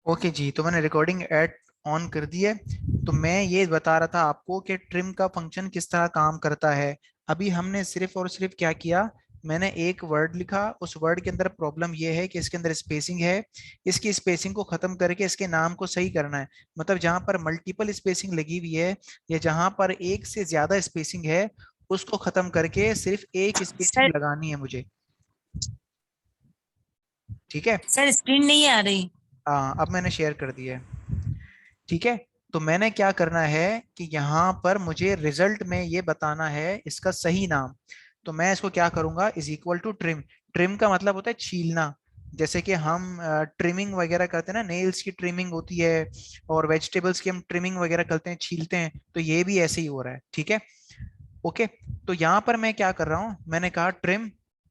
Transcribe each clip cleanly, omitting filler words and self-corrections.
Okay जी, तो मैंने recording add on कर दी है। तो मैं ये बता रहा था आपको कि ट्रिम का फंक्शन किस तरह काम करता है। अभी हमने सिर्फ और सिर्फ क्या किया, मैंने एक वर्ड लिखा, उस वर्ड के अंदर प्रॉब्लम ये है कि इसके अंदर स्पेसिंग है। इसकी स्पेसिंग को खत्म करके इसके नाम को सही करना है। मतलब जहां पर मल्टीपल स्पेसिंग लगी हुई है या जहां पर एक से ज्यादा स्पेसिंग है, उसको खत्म करके सिर्फ एक स्पेसिंग सर लगानी है मुझे। ठीक है। सर स्क्रीन नहीं आ रही। हाँ, अब मैंने शेयर कर दिया है। ठीक है। तो मैंने क्या करना है कि यहाँ पर मुझे रिजल्ट में ये बताना है इसका सही नाम। तो मैं इसको क्या करूंगा, is equal to trim. Trim का मतलब होता है छीलना। जैसे कि हम ट्रिमिंग वगैरह करते हैं ना, नेल्स की ट्रिमिंग होती है और वेजिटेबल्स की हम ट्रिमिंग वगैरह करते हैं, छीलते हैं, तो ये भी ऐसे ही हो रहा है। ठीक है। ओके। तो यहाँ पर मैं क्या कर रहा हूँ, मैंने कहा ट्रिम।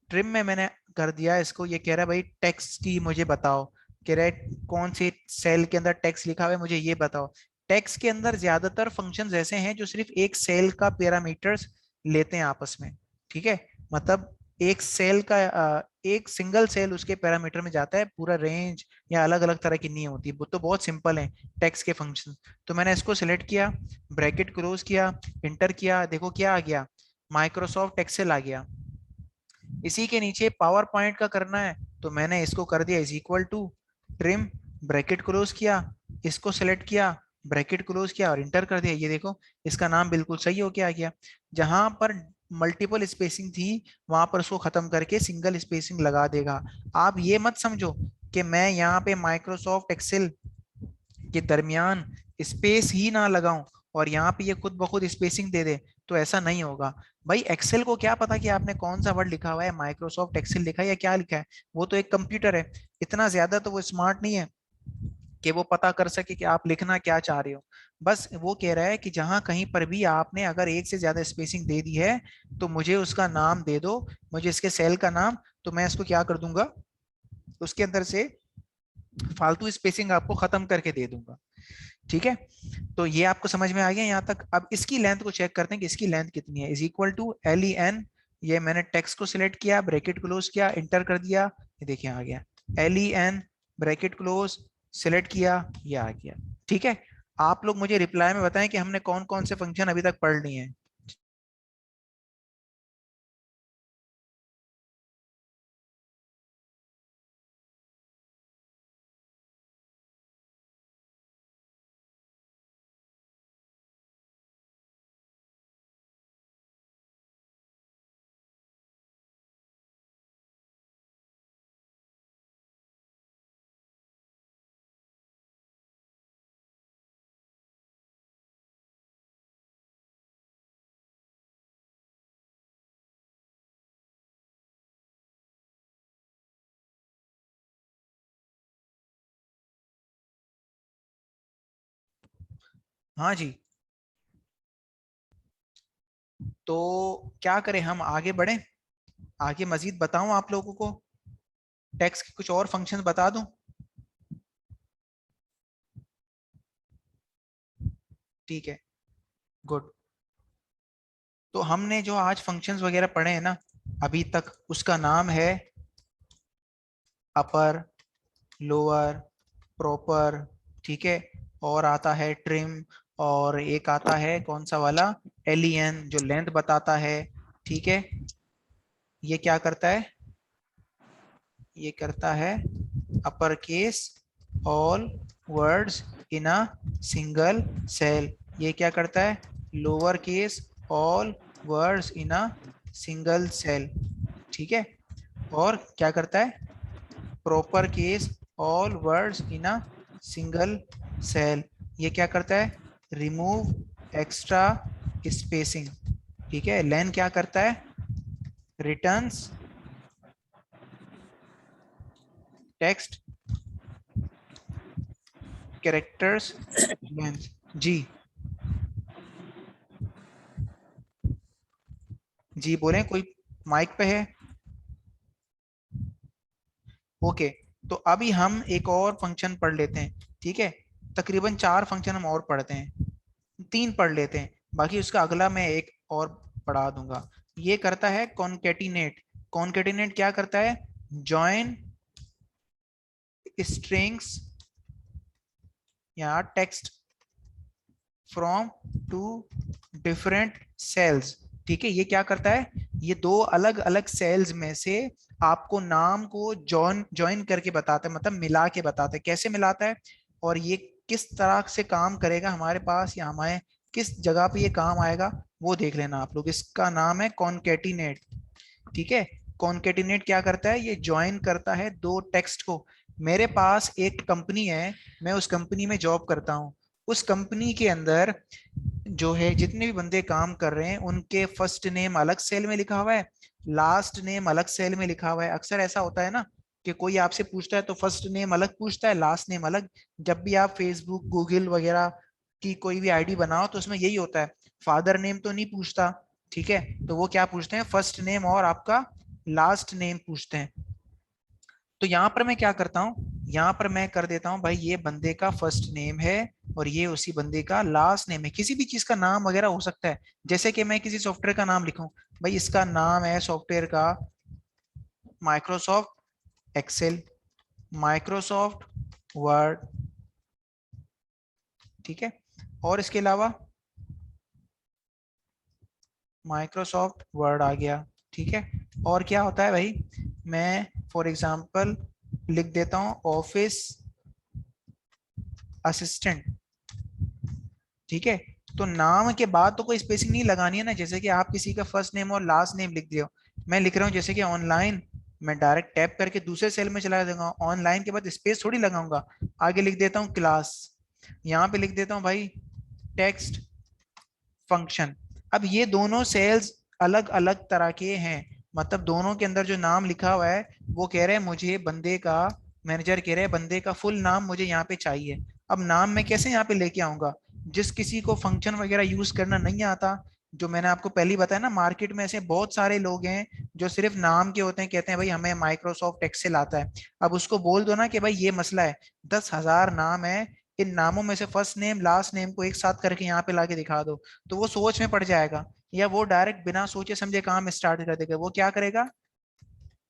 ट्रिम में मैंने कर दिया इसको, ये कह रहा है भाई टेक्स्ट की मुझे बताओ। कह रहा है कौन से सेल के अंदर टेक्स्ट लिखा हुआ है मुझे ये बताओ। टेक्स्ट के अंदर ज्यादातर फंक्शंस ऐसे हैं जो सिर्फ एक सेल का पैरामीटर्स लेते हैं आपस में। ठीक है। मतलब एक सेल का एक सिंगल सेल उसके पैरामीटर में जाता है, पूरा रेंज या अलग अलग तरह की नहीं होती। वो तो बहुत सिंपल है टेक्स्ट के फंक्शन। तो मैंने इसको सिलेक्ट किया, ब्रैकेट क्लोज किया, इंटर किया, देखो क्या आ गया, माइक्रोसॉफ्ट एक्सेल आ गया। इसी के नीचे पावर पॉइंट का करना है, तो मैंने इसको कर दिया is equal to trim, bracket close किया, इसको सेलेक्ट किया, ब्रैकेट क्लोज किया और इंटर कर दिया। ये देखो इसका नाम बिल्कुल सही होके आ गया। जहां पर मल्टीपल स्पेसिंग थी वहां पर उसको खत्म करके सिंगल स्पेसिंग लगा देगा। आप ये मत समझो कि मैं यहाँ पे माइक्रोसॉफ्ट एक्सेल के दरमियान स्पेस ही ना लगाऊं और यहाँ पे ये खुद ब खुद स्पेसिंग दे दे, तो ऐसा नहीं होगा। भाई एक्सेल को क्या पता कि आपने कौन सा वर्ड लिखा हुआ है, माइक्रोसॉफ्ट एक्सेल लिखा है या क्या लिखा है। वो तो एक कंप्यूटर है, इतना ज्यादा तो वो स्मार्ट नहीं है कि वो पता कर सके कि आप लिखना क्या चाह रहे हो। बस वो कह रहा है कि जहां कहीं पर भी आपने अगर एक से ज्यादा स्पेसिंग दे दी है तो मुझे उसका नाम दे दो, मुझे इसके सेल का नाम। तो मैं इसको क्या कर दूंगा, उसके अंदर से फालतू स्पेसिंग आपको खत्म करके दे दूंगा। ठीक है। तो ये आपको समझ में आ गया यहाँ तक। अब इसकी लेंथ को चेक करते हैं कि इसकी लेंथ कितनी है। Is equal to L E N, ये मैंने टेक्स्ट को सिलेक्ट किया, ब्रैकेट क्लोज किया, इंटर कर दिया, ये देखिए आ गया L E N, bracket close, select किया, ये आ गया। ठीक है। आप लोग मुझे रिप्लाई में बताएं कि हमने कौन कौन से फंक्शन अभी तक पढ़ लिए हैं। हाँ जी। तो क्या करें, हम आगे बढ़ें, आगे मजीद बताऊं आप लोगों को, टेक्स्ट के कुछ और फंक्शन बता दूं। ठीक है, गुड। तो हमने जो आज फंक्शंस वगैरह पढ़े हैं ना अभी तक, उसका नाम है अपर, लोअर, प्रॉपर। ठीक है। और आता है ट्रिम, और एक आता है कौन सा वाला, एलियन, जो लेंथ बताता है। ठीक है। ये क्या करता है, ये करता है upper case all words in a single cell. ये क्या करता है, lower case all words in a single cell. ठीक है। और क्या करता है, proper case all words in a single cell. ये क्या करता है, रिमूव एक्स्ट्रा स्पेसिंग। ठीक है। लेन क्या करता है, रिटर्न्स टेक्स्ट कैरेक्टर्स लेंथ। जी, जी बोलें, कोई माइक पे है। ओके। तो अभी हम एक और फंक्शन पढ़ लेते हैं। ठीक है। तकरीबन 4 फंक्शन हम और पढ़ते हैं, 3 पढ़ लेते हैं, बाकी उसका अगला मैं एक और पढ़ा दूंगा। ये करता है कॉन्केटिनेट। कॉन्केटिनेट क्या करता है, जॉइन स्ट्रिंग्स यहाँ text from two different cells. ठीक है, ये क्या करता है, ये दो अलग अलग सेल्स में से आपको नाम को जॉइन जॉइन करके बताता है, मतलब मिला के बताता है। कैसे मिलाता है और ये किस तरह से काम करेगा हमारे पास, या हमारे किस जगह पे ये काम आएगा, वो देख लेना आप लोग। इसका नाम है कॉन्केटिनेट। ठीक है, कॉन्केटिनेट क्या करता है, ये ज्वाइन करता है दो टेक्स्ट को। मेरे पास एक कंपनी है, मैं उस कंपनी में जॉब करता हूँ। उस कंपनी के अंदर जो है जितने भी बंदे काम कर रहे हैं उनके फर्स्ट नेम अलग सेल में लिखा हुआ है, लास्ट नेम अलग सेल में लिखा हुआ है। अक्सर ऐसा होता है ना कि कोई आपसे पूछता है तो फर्स्ट नेम अलग पूछता है, लास्ट नेम अलग। जब भी आप फेसबुक गूगल वगैरह की कोई भी आईडी बनाओ तो उसमें यही होता है, फादर नेम तो नहीं पूछता। ठीक है, तो वो क्या पूछते हैं, फर्स्ट नेम और आपका लास्ट नेम पूछते हैं। तो यहाँ पर मैं क्या करता हूँ, यहाँ पर मैं कर देता हूँ भाई ये बंदे का फर्स्ट नेम है और ये उसी बंदे का लास्ट नेम है। किसी भी चीज का नाम वगैरह हो सकता है, जैसे कि मैं किसी सॉफ्टवेयर का नाम लिखूं, भाई इसका नाम है सॉफ्टवेयर का माइक्रोसॉफ्ट एक्सेल, माइक्रोसॉफ्ट वर्ड। ठीक है, और इसके अलावा माइक्रोसॉफ्ट वर्ड आ गया। ठीक है, और क्या होता है भाई, मैं फॉर एग्जांपल लिख देता हूँ ऑफिस असिस्टेंट। ठीक है, तो नाम के बाद तो कोई स्पेसिंग नहीं लगानी है ना, जैसे कि आप किसी का फर्स्ट नेम और लास्ट नेम लिख दियो। मैं लिख रहा हूँ जैसे कि ऑनलाइन, मैं डायरेक्ट टैप करके दूसरे सेल में चला दूंगा, ऑनलाइन के बाद स्पेस थोड़ी लगाऊंगा। आगे लिख देता हूँ क्लास, यहाँ पे लिख देता हूँ भाई टेक्स्ट फंक्शन। अब ये दोनों सेल्स अलग अलग तरह के हैं, मतलब दोनों के अंदर जो नाम लिखा हुआ है वो कह रहे हैं मुझे बंदे का, मैनेजर कह रहे हैं बंदे का फुल नाम मुझे यहाँ पे चाहिए। अब नाम मैं कैसे यहाँ पे लेके आऊंगा, जिस किसी को फंक्शन वगैरह यूज करना नहीं आता, जो मैंने आपको पहले ही बताया ना, मार्केट में ऐसे बहुत सारे लोग हैं जो सिर्फ नाम के होते हैं, कहते हैं भाई हमें माइक्रोसॉफ्ट एक्सेल आता है। अब उसको बोल दो ना कि भाई ये मसला है, 10,000 नाम है, इन नामों में से फर्स्ट नेम लास्ट नेम को एक साथ करके यहाँ पे लाके दिखा दो, तो वो सोच में पड़ जाएगा, या वो डायरेक्ट बिना सोचे समझे काम स्टार्ट कर देगा। वो क्या करेगा,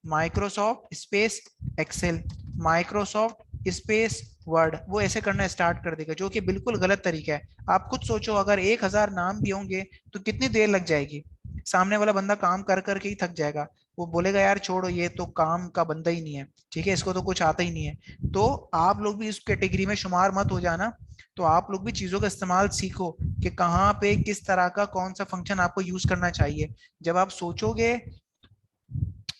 Microsoft space Excel, Microsoft space Word, वो ऐसे करना स्टार्ट कर देगा, जो कि बिल्कुल गलत तरीका है। आप खुद सोचो, अगर 1,000 नाम भी होंगे तो कितनी देर लग जाएगी, सामने वाला बंदा काम कर करके ही थक जाएगा। वो बोलेगा यार छोड़ो, ये तो काम का बंदा ही नहीं है, ठीक है, इसको तो कुछ आता ही नहीं है। तो आप लोग भी इस कैटेगरी में शुमार मत हो जाना। तो आप लोग भी चीजों का इस्तेमाल सीखो कि कहाँ पे किस तरह का कौन सा फंक्शन आपको यूज करना चाहिए। जब आप सोचोगे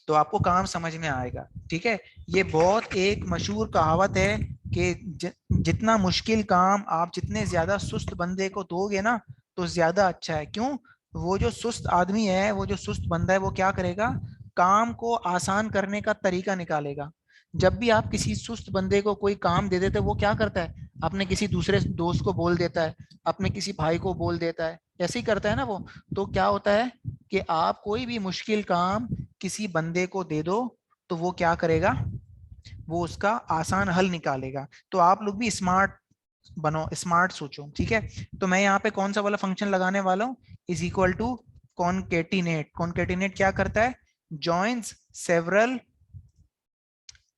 तो आपको काम समझ में आएगा। ठीक है, ये बहुत एक मशहूर कहावत है कि जितना मुश्किल काम आप जितने ज्यादा सुस्त बंदे को दोगे ना तो ज्यादा अच्छा है। क्यों, वो जो सुस्त आदमी है, वो जो सुस्त बंदा है, वो क्या करेगा, काम को आसान करने का तरीका निकालेगा। जब भी आप किसी सुस्त बंदे को कोई काम दे देते, वो क्या करता है, अपने किसी दूसरे दोस्त को बोल देता है, अपने किसी भाई को बोल देता है, ऐसे ही करता है ना वो। तो क्या होता है कि आप कोई भी मुश्किल काम किसी बंदे को दे दो तो वो क्या करेगा, वो उसका आसान हल निकालेगा। तो आप लोग भी स्मार्ट बनो, स्मार्ट सोचो। ठीक है, तो मैं यहाँ पे कौन सा वाला फंक्शन लगाने वाला हूँ, is equal to concatenate. Concatenate क्या करता है, joins several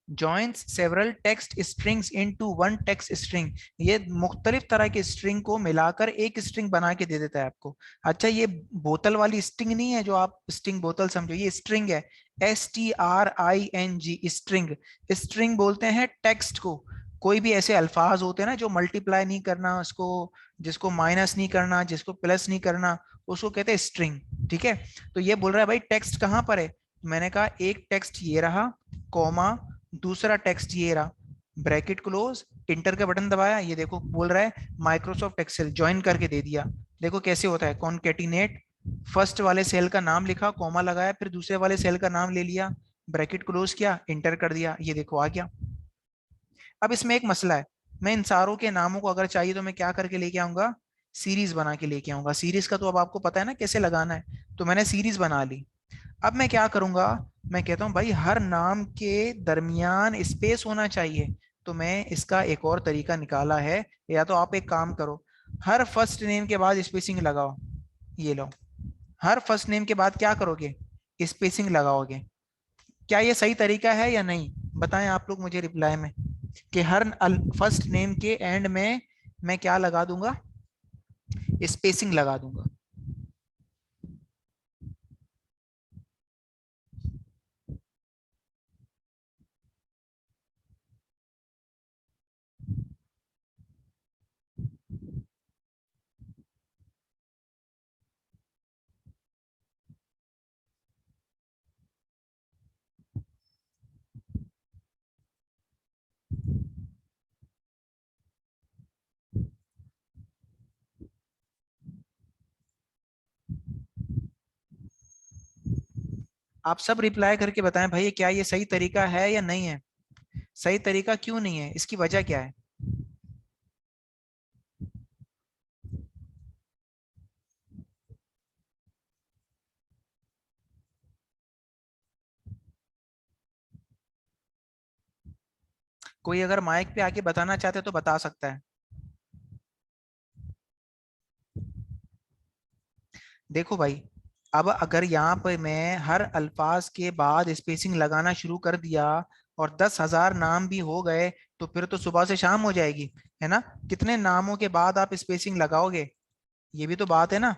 joins several text strings into one text string। ये मुख्तलिफ तरह के स्ट्रिंग को मिलाकर एक स्ट्रिंग बना के दे देता है आपको। अच्छा, ये बोतल वाली स्ट्रिंग नहीं है जो आप स्ट्रिंग बोतल समझो, ये स्ट्रिंग है, STRING स्ट्रिंग। स्ट्रिंग बोलते हैं टेक्स्ट को। कोई भी ऐसे अल्फाज होते हैं ना जो मल्टीप्लाई नहीं करना उसको, जिसको माइनस नहीं करना, जिसको प्लस नहीं करना, उसको कहते हैं स्ट्रिंग। ठीक है, तो ये बोल रहा है भाई टेक्स्ट कहाँ पर है, मैंने कहा एक टेक्स्ट ये रहा, कॉमा दूसरा टेक्स्ट ये रहा, ब्रैकेट क्लोज, इंटर का बटन दबाया, ये देखो बोल रहा है माइक्रोसॉफ्ट एक्सेल, ज्वाइन करके दे दिया। देखो कैसे होता है, कॉन्केटिनेट, फर्स्ट वाले सेल का नाम लिखा, कॉमा लगाया, फिर दूसरे वाले सेल का नाम ले लिया, ब्रैकेट क्लोज किया, इंटर कर दिया, ये देखो आ गया। अब इसमें एक मसला है, मैं इन सारों के नामों को अगर चाहिए तो मैं क्या करके लेके आऊंगा, सीरीज बना के लेके आऊंगा। सीरीज का तो अब आपको पता है ना कैसे लगाना है, तो मैंने सीरीज बना ली। अब मैं क्या करूंगा, मैं कहता हूं भाई हर नाम के दरमियान स्पेस होना चाहिए। तो मैं इसका एक और तरीका निकाला है, या तो आप एक काम करो, हर फर्स्ट नेम के बाद स्पेसिंग लगाओ। ये लो, हर फर्स्ट नेम के बाद क्या करोगे, स्पेसिंग लगाओगे। क्या ये सही तरीका है या नहीं, बताएं आप लोग मुझे रिप्लाई में, कि हर फर्स्ट नेम के एंड में मैं क्या लगा दूंगा, स्पेसिंग लगा दूंगा। आप सब रिप्लाई करके बताएं भाई क्या ये सही तरीका है या नहीं है, सही तरीका क्यों नहीं है, इसकी वजह क्या है। कोई अगर माइक पे आके बताना चाहते तो बता सकता है। देखो भाई, अब अगर यहाँ पे मैं हर अल्फाज के बाद स्पेसिंग लगाना शुरू कर दिया और 10,000 नाम भी हो गए, तो फिर तो सुबह से शाम हो जाएगी, है ना। कितने नामों के बाद आप स्पेसिंग लगाओगे, ये भी तो बात है ना।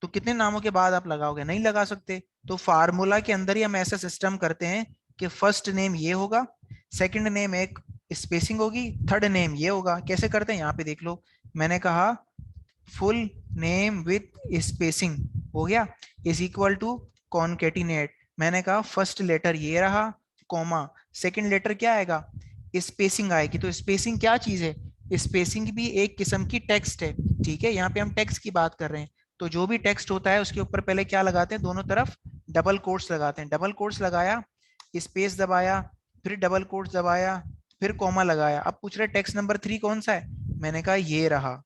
तो कितने नामों के बाद आप लगाओगे, नहीं लगा सकते। तो फार्मूला के अंदर ही हम ऐसा सिस्टम करते हैं कि फर्स्ट नेम ये होगा, सेकंड नेम एक स्पेसिंग होगी, थर्ड नेम ये होगा। कैसे करते हैं यहाँ पे देख लो, मैंने कहा फुल नेम विथ स्पेसिंग हो गया, इज इक्वल टू कॉनकेटिनेट। मैंने कहा फर्स्ट लेटर ये रहा, कॉमा, सेकंड लेटर क्या आएगा, स्पेसिंग आएगी। तो स्पेसिंग क्या चीज है, स्पेसिंग भी एक किस्म की टेक्स्ट है, ठीक है। यहाँ पे हम टेक्स्ट की बात कर रहे हैं, तो जो भी टेक्स्ट होता है उसके ऊपर पहले क्या लगाते हैं, दोनों तरफ डबल कोट्स लगाते हैं। डबल कोट्स लगाया, स्पेस दबाया, फिर डबल कोट्स दबाया, फिर कॉमा लगाया। अब पूछ रहे टेक्स्ट नंबर 3 कौन सा है, मैंने कहा ये रहा,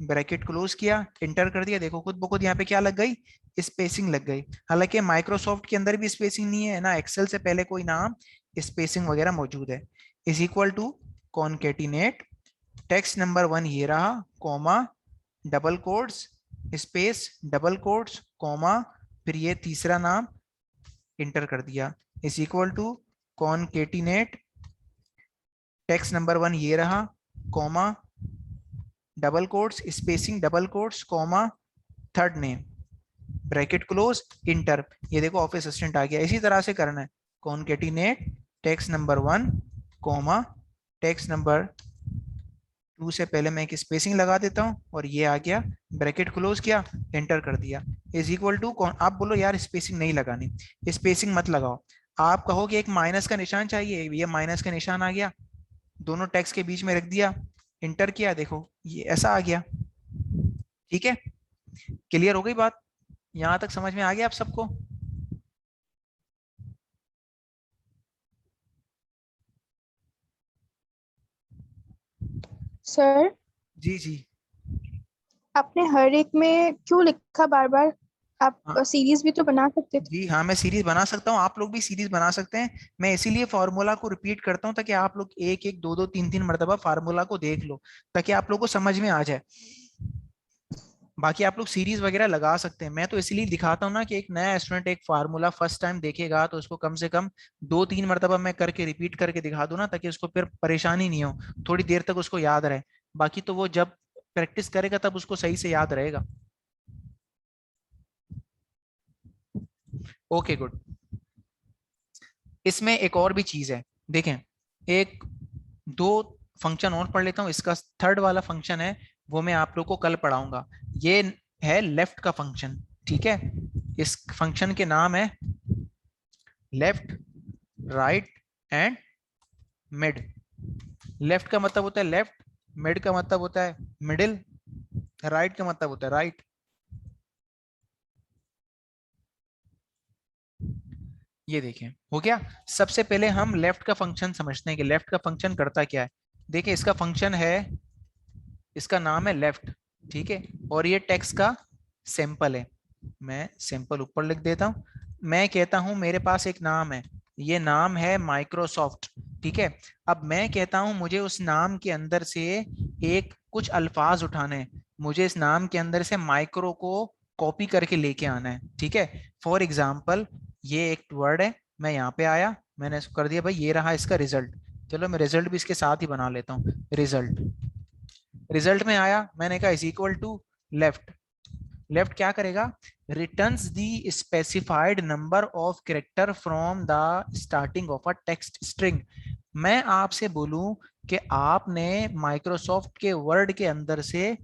ब्रैकेट क्लोज किया, इंटर कर दिया। देखो खुद ब खुद यहाँ पे क्या लग गई, स्पेसिंग लग गई। हालांकि माइक्रोसॉफ्ट के अंदर भी स्पेसिंग नहीं है ना, एक्सेल से पहले कोई नाम स्पेसिंग वगैरह मौजूद है। Is equal to concatenate text number 1 ये रहा, comma, double quotes, space, double quotes, comma, फिर ये तीसरा नाम, इंटर कर दिया। Is equal to concatenate text number 1 ये रहा, comma, double quotes, spacing, double quotes, comma, third name, bracket close, enter. ये देखो ऑफिस असिस्टेंट आ गया। इसी तरह से करना है, concatenate text number 1, comma, text number 2 से पहले मैं एक स्पेसिंग लगा देता हूँ और ये आ गया, ब्रैकेट क्लोज किया, एंटर कर दिया। इज इक्वल टू, आप बोलो यार स्पेसिंग नहीं लगानी, स्पेसिंग मत लगाओ। आप कहोगे एक माइनस का निशान चाहिए, ये माइनस का निशान आ गया, दोनों टेक्स्ट के बीच में रख दिया, इंटर किया, देखो ये ऐसा आ गया। ठीक है, क्लियर हो गई बात, यहां तक समझ में आ गया आप सबको। सर, जी जी। आपने हर एक में क्यों लिखा बार बार? आप हाँ सीरीज भी तो बना सकते थे। जी, हाँ मैं सीरीज बना सकता हूँ, आप लोग भी सीरीज बना सकते हैं। मैं इसीलिए फार्मूला को रिपीट करता हूँ ताकि आप लोग एक एक दो दो तीन तीन मरतबा फार्मूला को देख लो, ताकि आप लोग को समझ में आ जाए। बाकी आप लोग सीरीज वगैरह लगा सकते हैं, मैं तो इसीलिए दिखाता हूँ ना कि एक नया स्टूडेंट एक फार्मूला फर्स्ट टाइम देखेगा तो उसको कम से कम 2-3 मरतबा मैं करके रिपीट करके दिखा दूं ना, ताकि उसको फिर परेशानी नहीं हो, थोड़ी देर तक उसको याद रहे। बाकी तो वो जब प्रैक्टिस करेगा तब उसको सही से याद रहेगा। Okay good. इसमें एक और भी चीज है, देखें, एक दो फंक्शन और पढ़ लेता हूँ। इसका थर्ड वाला फंक्शन है, वो मैं आप लोग को कल पढ़ाऊंगा। ये है लेफ्ट का फंक्शन, ठीक है। इस फंक्शन के नाम है left, right and mid. Left का मतलब होता है लेफ्ट, मिड का मतलब होता है मिडिल, राइट का मतलब होता है राइट। ये देखें हो गया। सबसे पहले हम लेफ्ट का फंक्शन समझते हैं कि लेफ्ट का फंक्शन करता क्या है। देखिए इसका फंक्शन है, इसका नाम है लेफ्ट, ठीक है। और ये टेक्स्ट का सैंपल है, मैं सैंपल ऊपर लिख देता हूं। मैं कहता हूं मेरे पास एक नाम है, ये नाम है माइक्रोसॉफ्ट, ठीक है। अब मैं कहता हूं मुझे उस नाम के अंदर से एक कुछ अल्फाज उठाने हैं, मुझे इस नाम के अंदर से माइक्रो को कॉपी करके लेके आना है, ठीक है। फॉर एग्जाम्पल ये एक वर्ड है, मैं यहाँ पे आया, मैंने इसको कर दिया भाई ये रहा इसका रिजल्ट। चलो मैं रिजल्ट भी इसके साथ ही बना लेता हूँ, रिजल्ट। रिजल्ट में आया, मैंने कहा is equal to left. Left क्या करेगा, returns the specified number of character from the starting of a text string. मैं आपसे बोलूं कि आपने माइक्रोसॉफ्ट के वर्ड के अंदर से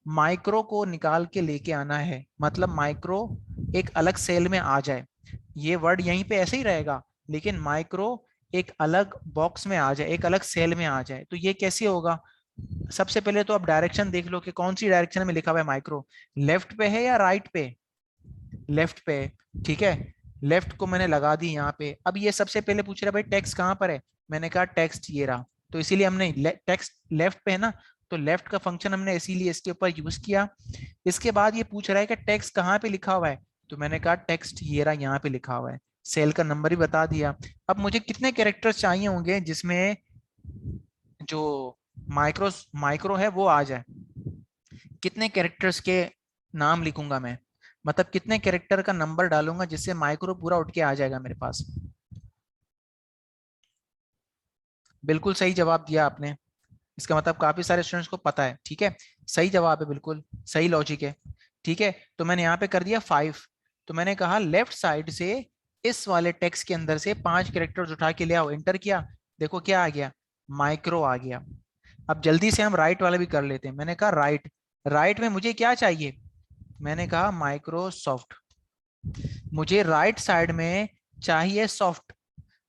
माइक्रो को निकाल के लेके आना है, मतलब माइक्रो एक अलग सेल में आ जाए। ये वर्ड यहीं पे ऐसे ही रहेगा, लेकिन माइक्रो एक अलग बॉक्स में आ जाए, एक अलग सेल में आ जाए। तो ये कैसे होगा, सबसे पहले तो आप डायरेक्शन देख लो कि कौन सी डायरेक्शन में लिखा हुआ है माइक्रो, लेफ्ट पे है या राइट पे, लेफ्ट पे। ठीक है, लेफ्ट को मैंने लगा दी यहाँ पे। अब ये सबसे पहले पूछ रहा है भाई टेक्स्ट कहाँ पर है, मैंने कहा टेक्स्ट ये रहा, तो इसीलिए हमने टेक्स्ट लेफ्ट पे है ना, तो लेफ्ट का फंक्शन हमने इसीलिए इसके ऊपर यूज किया। इसके बाद ये पूछ रहा है कि टेक्स्ट कहाँ पे लिखा हुआ है, तो मैंने कहा टेक्स्ट ये रहा, यहाँ पे लिखा हुआ है, सेल का नंबर भी बता दिया। अब मुझे कितने कैरेक्टर्स चाहिए होंगे जिसमें जो माइक्रो माइक्रो है वो आ जाए, कितने कैरेक्टर्स के नाम लिखूंगा मैं, मतलब कितने कैरेक्टर का नंबर डालूंगा जिससे माइक्रो पूरा उठ के आ जाएगा मेरे पास। बिल्कुल सही जवाब दिया आपने, इसका मतलब काफी सारे स्टूडेंट्स को पता है। ठीक है, सही जवाब है, बिल्कुल सही लॉजिक है। ठीक है, तो मैंने यहाँ पे कर दिया 5। तो मैंने कहा लेफ्ट साइड से इस वाले टेक्स्ट के अंदर से 5 कैरेक्टर्स उठा के ले आओ, एंटर किया, देखो क्या आ गया, माइक्रो आ गया। अब जल्दी से हम राइट वाला भी कर लेते हैं। मैंने कहा राइट, राइट में मुझे क्या चाहिए, मैंने कहा माइक्रोसॉफ्ट, मुझे राइट साइड में चाहिए सॉफ्ट।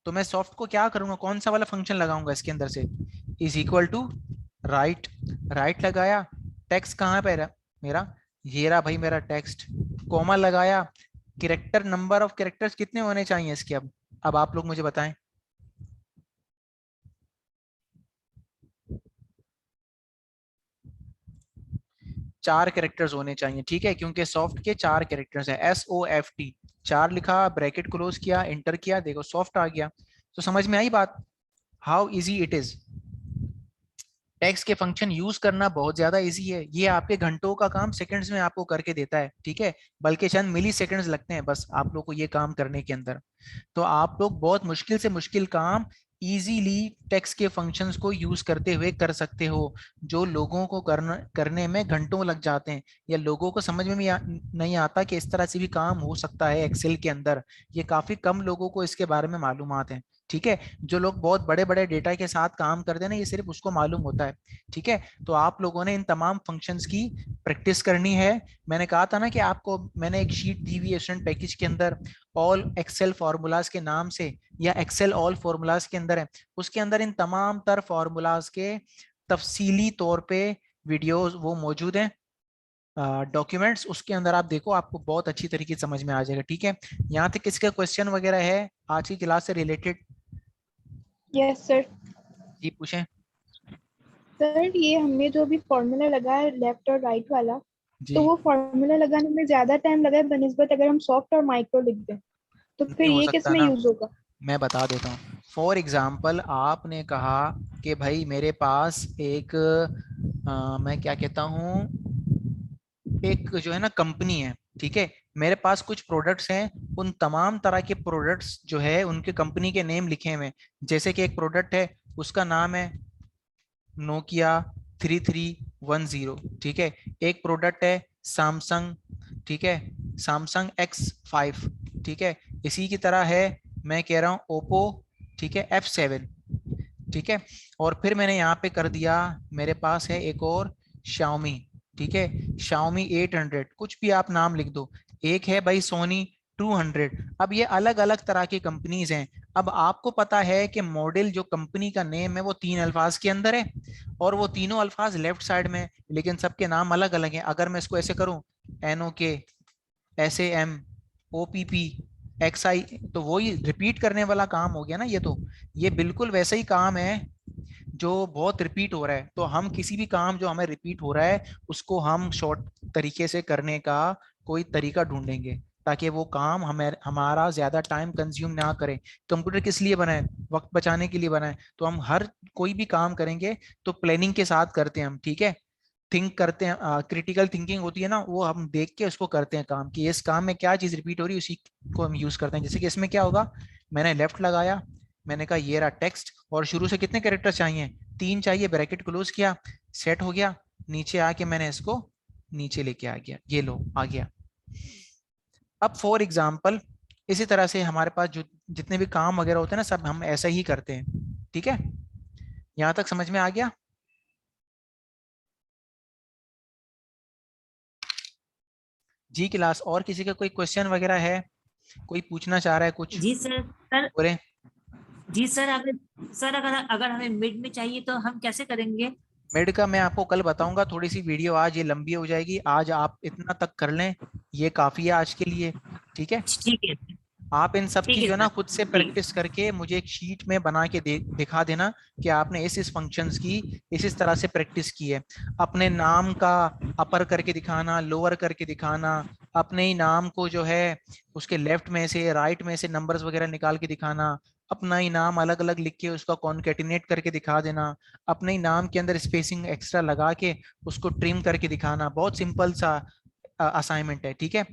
तो मैं सॉफ्ट को क्या करूंगा, कौन सा वाला फंक्शन लगाऊंगा इसके अंदर से, is equal to right, right लगाया, टेक्स्ट कहाँ पे रहा मेरा, ये रहा भाई मेरा टेक्स्ट, कॉमा लगाया, कैरेक्टर नंबर ऑफ कैरेक्टर्स कितने होने चाहिए इसके, अब आप लोग मुझे बताएं। 4 कैरेक्टर्स होने चाहिए, ठीक है, क्योंकि सॉफ्ट के 4 कैरेक्टर्स हैं, SOFT, 4 लिखा, ब्रैकेट क्लोज किया, एंटर किया, देखो सॉफ्ट आ गया। तो समझ में आई बात, how easy it is. Text के फंक्शन यूज करना बहुत ज्यादा इजी है, ये आपके घंटों का काम सेकंड्स में आपको करके देता है। ठीक है, बल्कि चंद मिली सेकंड्स लगते हैं बस आप लोग को ये काम करने के अंदर। तो आप लोग बहुत मुश्किल से मुश्किल काम इजीली टेक्स्ट के फंक्शंस को यूज करते हुए कर सकते हो, जो लोगों को करने में घंटों लग जाते हैं, या लोगों को समझ में भी नहीं आता कि इस तरह से भी काम हो सकता है एक्सेल के अंदर। ये काफी कम लोगों को इसके बारे में मालूमात है। ठीक है, जो लोग बहुत बड़े बड़े डेटा के साथ काम करते हैं ना, ये सिर्फ उसको मालूम होता है। ठीक है, तो आप लोगों ने इन तमाम फंक्शंस की प्रैक्टिस करनी है। मैंने कहा था ना कि आपको मैंने एक शीट दी हुई है स्टूडेंट पैकेज के अंदर, ऑल एक्सेल फॉर्मूलाज के नाम से, या एक्सेल ऑल फॉर्मूलाज के अंदर है, उसके अंदर इन तमाम तर फॉर्मूलाज के तफसीली तौर पे वीडियोस वो मौजूद हैं, डॉक्यूमेंट्स, उसके अंदर आप देखो, आपको बहुत अच्छी तरीके से समझ में आ जाएगा। ठीक है, यहाँ तक किसका क्वेश्चन वगैरह है आज की क्लास से रिलेटेड, यस सर। जी पूछें। सर ये हमने जो अभी फॉर्मूला लगा है लेफ्ट और राइट वाला, जी, तो वो फॉर्मूला लगाने में ज्यादा टाइम लगा है बनस्बत अगर हम सॉफ्ट और माइक्रो लिख दें, तो फिर नहीं हो ये किस सकता में ना, यूज होगा? मैं बता देता हूँ। फॉर एग्जाम्पल आपने कहा कि भाई मेरे पास एक मैं क्या कहता हूँ, एक जो है ना कंपनी है, ठीक है, मेरे पास कुछ प्रोडक्ट्स हैं, उन तमाम तरह के प्रोडक्ट्स जो है उनके कंपनी के नेम लिखे हुए हैं। जैसे कि एक प्रोडक्ट है, उसका नाम है नोकिया 3310, ठीक है। एक प्रोडक्ट है सैमसंग, ठीक है, सैमसंग X5, ठीक है। इसी की तरह है, मैं कह रहा हूँ ओप्पो, ठीक है, F7, ठीक है। और फिर मैंने यहाँ पे कर दिया, मेरे पास है एक और Xiaomi, ठीक है, Xiaomi 800, कुछ भी आप नाम लिख दो। एक है भाई सोनी 200। अब ये अलग अलग तरह की कंपनीज हैं। अब आपको पता है कि मॉडल जो कंपनी का नेम है वो 3 अल्फाज के अंदर है, और वो तीनों अल्फाज लेफ्ट साइड में, लेकिन सबके नाम अलग अलग हैं। अगर मैं इसको ऐसे करूं, NOK, SAM, OPP, XI, तो वही रिपीट करने वाला काम हो गया ना ये तो। ये बिल्कुल वैसा ही काम है जो बहुत रिपीट हो रहा है। तो हम किसी भी काम जो हमें रिपीट हो रहा है उसको हम शॉर्ट तरीके से करने का कोई तरीका ढूंढेंगे, ताकि वो काम हमें हमारा ज्यादा टाइम कंज्यूम ना करे। कंप्यूटर किस लिए बना है, वक्त बचाने के लिए बना है। तो हम हर कोई भी काम करेंगे तो प्लानिंग के साथ करते हैं हम, ठीक है, थिंक करते हैं, क्रिटिकल थिंकिंग होती है ना, वो हम देख के उसको करते हैं काम, कि इस काम में क्या चीज रिपीट हो रही है उसी को हम यूज करते हैं। जैसे कि इसमें क्या होगा, मैंने लेफ्ट लगाया, मैंने कहा ये रहा टेक्स्ट, और शुरू से कितने कैरेक्टर चाहिए, 3 चाहिए, ब्रैकेट क्लोज किया, सेट हो गया, नीचे आके मैंने इसको नीचे लेके आ गया, ये लो आ गया। अब फॉर एग्जाम्पल इसी तरह से हमारे पास जो जितने भी काम वगैरह होते हैं ना, सब हम ऐसा ही करते हैं। ठीक है, यहां तक समझ में आ गया? जी क्लास, और किसी का कोई क्वेश्चन वगैरह है, कोई पूछना चाह रहा है कुछ? जी सर। बोले। जी सर, अगर अगर हमें मिड में चाहिए तो हम कैसे करेंगे? मिड का मैं आपको कल बताऊंगा, थोड़ी सी वीडियो आज ये लंबी हो जाएगी, आज आप इतना तक कर लें, ये काफी है आज के लिए। ठीक है, ठीक है। आप इन सब ठीक की है जो है ना सर। खुद से ठीक। प्रैक्टिस करके मुझे एक शीट में बना के दिखा देना कि आपने इस फंक्शंस की इस तरह से प्रैक्टिस की है। अपने नाम का अपर करके दिखाना, लोअर करके दिखाना, अपने ही नाम को जो है उसके लेफ्ट में से राइट में से नंबर्स वगैरह निकाल के दिखाना, अपना ही नाम अलग अलग लिख के उसका कॉन्केटिनेट करके दिखा देना, अपने ही नाम के अंदर स्पेसिंग एक्स्ट्रा लगा के उसको ट्रिम करके दिखाना। बहुत सिंपल सा असाइनमेंट है। ठीक है,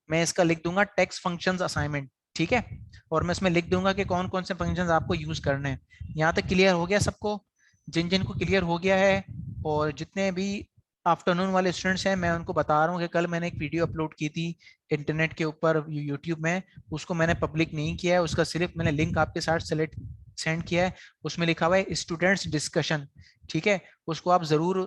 मैं इसका लिख दूंगा टेक्स्ट फंक्शंस असाइनमेंट। ठीक है, और मैं इसमें लिख दूंगा कि कौन कौन से फंक्शंस आपको यूज करने हैं। यहाँ तक क्लियर हो गया सबको? जिन जिन को क्लियर हो गया है, और जितने भी आफ्टरनून वाले स्टूडेंट्स हैं, मैं उनको बता रहा हूँ कि कल मैंने एक वीडियो अपलोड की थी इंटरनेट के ऊपर यूट्यूब में, उसको मैंने पब्लिक नहीं किया है, उसका सिर्फ मैंने लिंक आपके साथ सेंड किया है। उसमें लिखा हुआ है स्टूडेंट्स डिस्कशन। ठीक है, उसको आप जरूर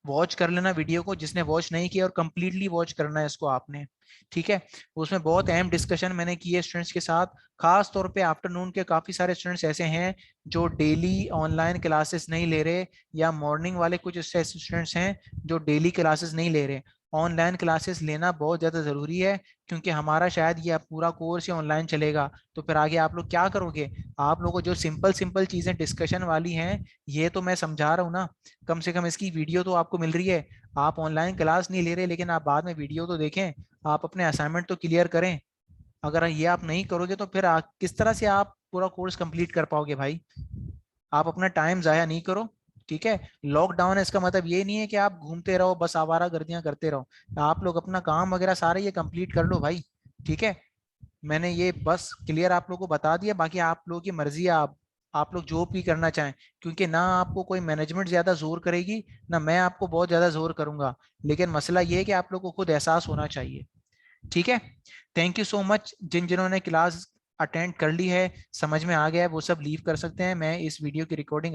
वॉच कर लेना वीडियो को, जिसने वॉच नहीं किया, और कंप्लीटली वॉच करना है इसको आपने। ठीक है, उसमें बहुत अहम डिस्कशन मैंने की है स्टूडेंट्स के साथ। खास तौर पे आफ्टरनून के काफी सारे स्टूडेंट्स ऐसे हैं जो डेली ऑनलाइन क्लासेस नहीं ले रहे, या मॉर्निंग वाले कुछ ऐसे स्टूडेंट्स हैं जो डेली क्लासेस नहीं ले रहे। ऑनलाइन क्लासेस लेना बहुत ज़्यादा ज़रूरी है, क्योंकि हमारा शायद ये पूरा कोर्स ही ऑनलाइन चलेगा। तो फिर आगे आप लोग क्या करोगे? आप लोगों को जो सिंपल सिंपल चीज़ें डिस्कशन वाली हैं, ये तो मैं समझा रहा हूँ ना, कम से कम इसकी वीडियो तो आपको मिल रही है। आप ऑनलाइन क्लास नहीं ले रहे, लेकिन आप बाद में वीडियो तो देखें, आप अपने असाइनमेंट तो क्लियर करें। अगर ये आप नहीं करोगे तो फिर किस तरह से आप पूरा कोर्स कंप्लीट कर पाओगे भाई? आप अपना टाइम जाया नहीं करो। ठीक है, लॉकडाउन है इसका मतलब ये नहीं है कि आप घूमते रहो बस आवारा गर्दियां करते रहो। आप लोग अपना काम वगैरह सारे ये कंप्लीट कर लो भाई। ठीक है, मैंने ये बस क्लियर आप लोगों को बता दिया, बाकी आप लोगों की मर्जी है, आप लोग जो भी करना चाहें, क्योंकि ना आपको कोई मैनेजमेंट ज्यादा जोर करेगी, ना मैं आपको बहुत ज्यादा जोर करूंगा। लेकिन मसला ये है कि आप लोग को खुद एहसास होना चाहिए। ठीक है, थैंक यू सो मच। जिन जिन्होंने क्लास अटेंड कर ली है, समझ में आ गया है, वो सब लीव कर सकते हैं। मैं इस वीडियो की रिकॉर्डिंग